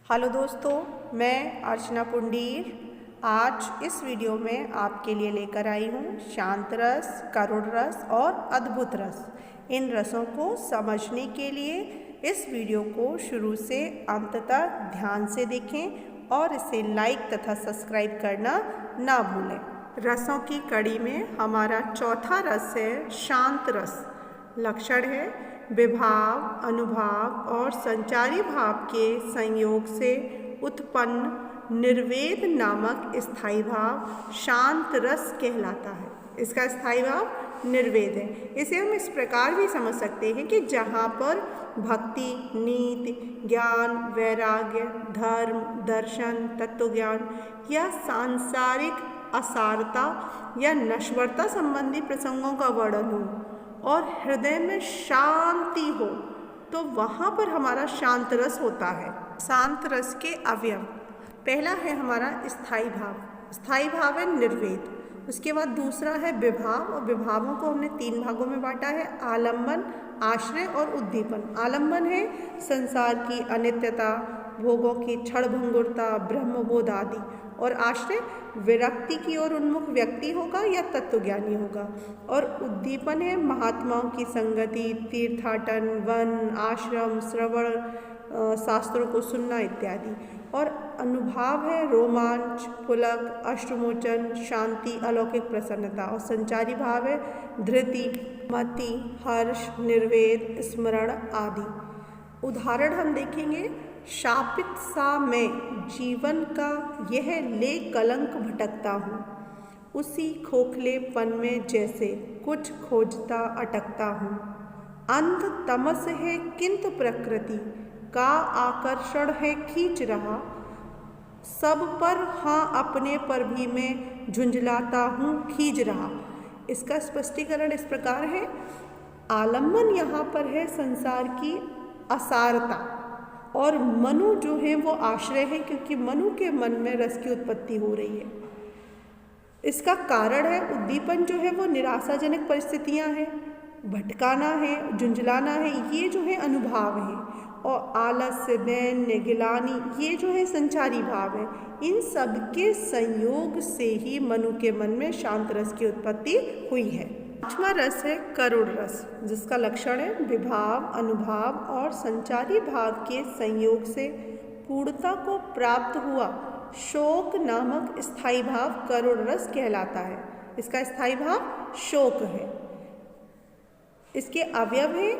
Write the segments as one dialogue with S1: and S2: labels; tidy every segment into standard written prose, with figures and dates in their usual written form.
S1: Hello दोस्तों, मैं अर्चना पुंडीर आज इस वीडियो में आपके लिए लेकर आई हूँ शांत रस, करुण रस और अद्भुत रस। इन रसों को समझने के लिए इस वीडियो को शुरू से अंत तक ध्यान से देखें और इसे लाइक तथा सब्सक्राइब करना ना भूलें। रसों की कड़ी में हमारा चौथा रस है शांत रस। लक्षण है विभाव, अनुभाव और संचारी भाव के संयोग से उत्पन्न निर्वेद नामक स्थायी भाव शांत रस कहलाता है। इसका स्थायी भाव निर्वेद है। इसे हम इस प्रकार भी समझ सकते हैं कि जहाँ पर भक्ति, नीति, ज्ञान, वैराग्य, धर्म, दर्शन, तत्वज्ञान या सांसारिक असारता या नश्वरता संबंधी प्रसंगों का वर्णन हो और हृदय में शांति हो, तो वहाँ पर हमारा शांत रस होता है। शांत रस के अवयव, पहला है हमारा स्थायी भाव। स्थायी भाव है निर्वेद। उसके बाद दूसरा है विभाव, और विभावों को हमने 3 भागों में बांटा है, आलम्बन, आश्रय और उद्दीपन। आलम्बन है संसार की अनित्यता, भोगों की क्षणभंगुरता, ब्रह्मबोध आदि, और आश्रय विरक्ति की ओर उन्मुख व्यक्ति होगा या तत्वज्ञानी होगा। और उद्दीपन है महात्माओं की संगति, तीर्थाटन, वन, आश्रम, श्रवण, शास्त्रों को सुनना इत्यादि। और अनुभाव है रोमांच, पुलक, अश्रुमोचन, शांति, अलौकिक प्रसन्नता। और संचारी भाव है धृति, मति, हर्ष, निर्वेद, स्मरण आदि। उदाहरण हम देखेंगे, शापित सा मैं जीवन का यह ले कलंक भटकता हूँ, उसी खोखलेपन में जैसे कुछ खोजता अटकता हूँ। अंध तमस है किंतु प्रकृति का आकर्षण है खींच रहा, सब पर हाँ अपने पर भी मैं झुंझलाता हूँ खींच रहा। इसका स्पष्टीकरण इस प्रकार है, आलम्बन यहाँ पर है संसार की असारता, और मनु जो है वो आश्रय है, क्योंकि मनु के मन में रस की उत्पत्ति हो रही है। इसका कारण है उद्दीपन जो है वो निराशाजनक परिस्थितियां हैं, भटकाना है, झुंझलाना है, ये जो है अनुभाव है। और आलस्य, दैन्य, गिलानी, ये जो है संचारी भाव है। इन सब के संयोग से ही मनु के मन में शांत रस की उत्पत्ति हुई है। 5वां रस है करुण रस, जिसका लक्षण है विभाव, अनुभाव और संचारी भाव के संयोग से पूर्णता को प्राप्त हुआ शोक नामक स्थायी भाव करुण रस कहलाता है। इसका स्थायी भाव शोक है। इसके अवयव है,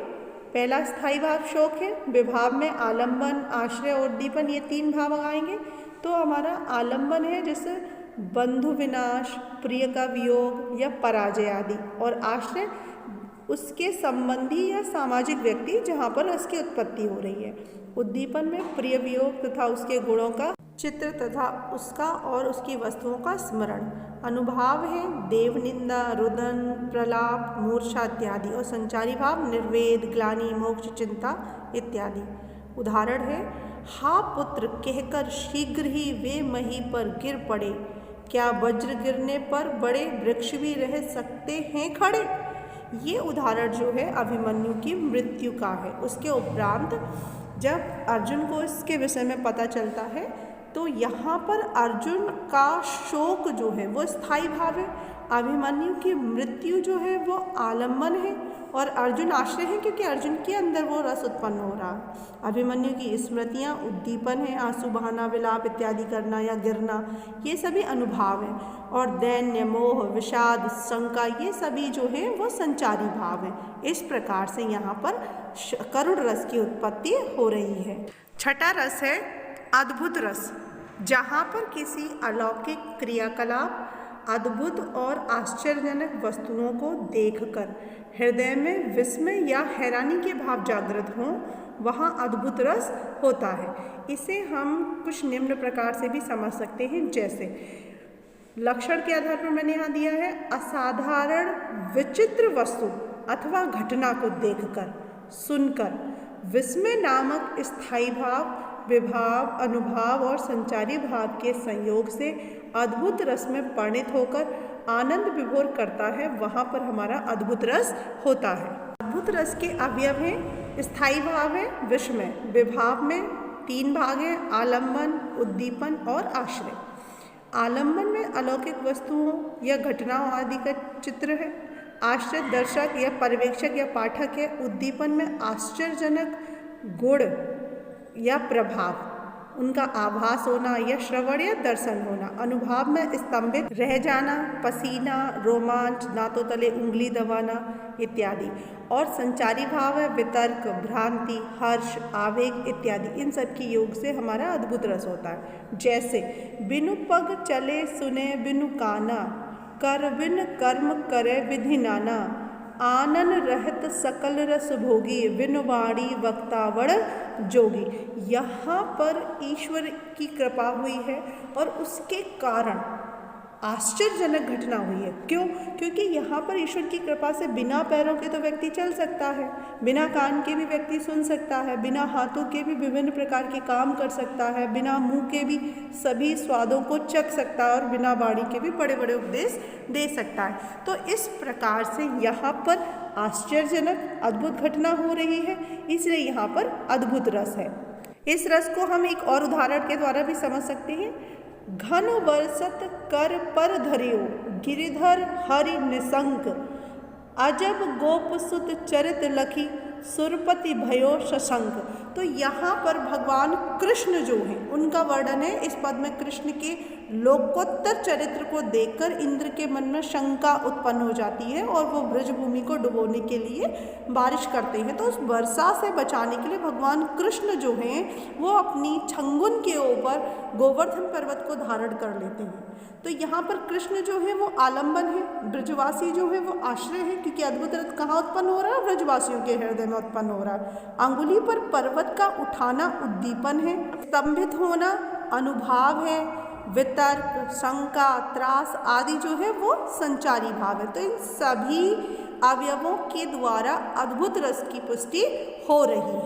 S1: पहला स्थायी भाव शोक है, विभाव में आलम्बन, आश्रय और उद्दीपन, ये 3 भाव आएंगे। तो हमारा आलम्बन है जैसे बंधु विनाश, प्रिय का वियोग या पराजय आदि, और आश्रय उसके संबंधी या सामाजिक व्यक्ति जहाँ पर उसकी उत्पत्ति हो रही है। उद्दीपन में प्रिय वियोग तथा उसके गुणों का चित्र तथा उसका और उसकी वस्तुओं का स्मरण। अनुभाव है देव निंदा, रुदन, प्रलाप, मूर्छा इत्यादि। और संचारी भाव निर्वेद, ग्लानि, मोक्ष चिंता इत्यादि। उदाहरण है, हा पुत्र कहकर शीघ्र ही वे मही पर गिर पड़े, क्या वज्र गिरने पर बड़े वृक्ष भी रह सकते हैं खड़े। ये उदाहरण जो है अभिमन्यु की मृत्यु का है। उसके उपरांत जब अर्जुन को इसके विषय में पता चलता है, तो यहाँ पर अर्जुन का शोक जो है वो स्थायी भाव है, अभिमन्यु की मृत्यु जो है वो आलम्बन है, और अर्जुन आश्रय है, क्योंकि अर्जुन के अंदर वो रस उत्पन्न हो रहा है। अभिमन्यु की स्मृतियाँ उद्दीपन है, आंसू बहाना, विलाप इत्यादि करना या गिरना, ये सभी अनुभाव है। और दैन्य, मोह, विषाद, शंका, ये सभी जो है वो संचारी भाव है। इस प्रकार से यहाँ पर करुण रस की उत्पत्ति हो रही है। 6ठा रस है अद्भुत रस, जहाँ पर किसी अलौकिक क्रियाकलाप, अद्भुत और आश्चर्यजनक वस्तुओं को देखकर हृदय में विस्मय या हैरानी के भाव जागृत हों, वहाँ अद्भुत रस होता है। इसे हम कुछ निम्न प्रकार से भी समझ सकते हैं, जैसे लक्षण के आधार पर मैंने यहाँ दिया है, असाधारण विचित्र वस्तु अथवा घटना को देखकर, सुनकर विस्मय नामक स्थायी भाव विभाव, अनुभाव और संचारी भाव के संयोग से अद्भुत रस में परिणत होकर आनंद विभोर करता है, वहाँ पर हमारा अद्भुत रस होता है। अद्भुत रस के अवयव हैं, स्थायी भाव है विस्मय, विभाव में तीन भाग हैं, आलम्बन, उद्दीपन और आश्रय। आलम्बन में अलौकिक वस्तुओं या घटनाओं आदि का चित्र है। आश्रय दर्शक या पर्यवेक्षक या पाठक है। उद्दीपन में आश्चर्यजनक गुण या प्रभाव, उनका आभास होना या श्रवण या दर्शन होना। अनुभाव में स्तंभित रह जाना, पसीना, रोमांच, दांतों तले उंगली दबाना इत्यादि। और संचारी भाव है वितर्क, भ्रांति, हर्ष, आवेग इत्यादि। इन सब की योग से हमारा अद्भुत रस होता है। जैसे बिनु पग चले सुने बिनु काना, कर बिन कर्म करे विधि नाना, आनन रहत सकल रस भोगी, बिनु वाणी वक्तावड़ जोगी। यहाँ पर ईश्वर की कृपा हुई है और उसके कारण आश्चर्यजनक घटना हुई है। क्यों? क्योंकि यहाँ पर ईश्वर की कृपा से बिना पैरों के तो व्यक्ति चल सकता है, बिना कान के भी व्यक्ति सुन सकता है, बिना हाथों के भी विभिन्न प्रकार के काम कर सकता है, बिना मुंह के भी सभी स्वादों को चख सकता है और बिना वाणी के भी बड़े बड़े उपदेश दे सकता है। तो इस प्रकार से यहाँ पर आश्चर्यजनक अद्भुत घटना हो रही है, इसलिए यहाँ पर अद्भुत रस है। इस रस को हम एक और उदाहरण के द्वारा भी समझ सकते हैं। घन बरसत कर पर धरियो, गिरिधर हरि निसंक, अजब गोप सुत चरित लखी, सुरपति भयो शशंक। तो यहाँ पर भगवान कृष्ण जो है उनका वर्णन है। इस पद में कृष्ण के लोकोत्तर चरित्र को देखकर इंद्र के मन में शंका उत्पन्न हो जाती है और वो ब्रजभूमि को डुबोने के लिए बारिश करते हैं। तो उस वर्षा से बचाने के लिए भगवान कृष्ण जो हैं वो अपनी छंगुन के ऊपर गोवर्धन पर्वत को धारण कर लेते हैं। तो यहाँ पर कृष्ण जो है वो आलम्बन है, ब्रजवासी जो है वो आश्रय है, क्योंकि अद्भुत रस कहाँ उत्पन्न हो रहा है? ब्रजवासियों के हृदय में उत्पन्न हो रहा है। अंगुली पर पर्वत का उठाना उद्दीपन है, स्तंभित होना अनुभाव है, वितर्क, शंका, त्रास आदि जो है वो संचारी भाव है। तो इन सभी अवयवों के द्वारा अद्भुत रस की पुष्टि हो रही है।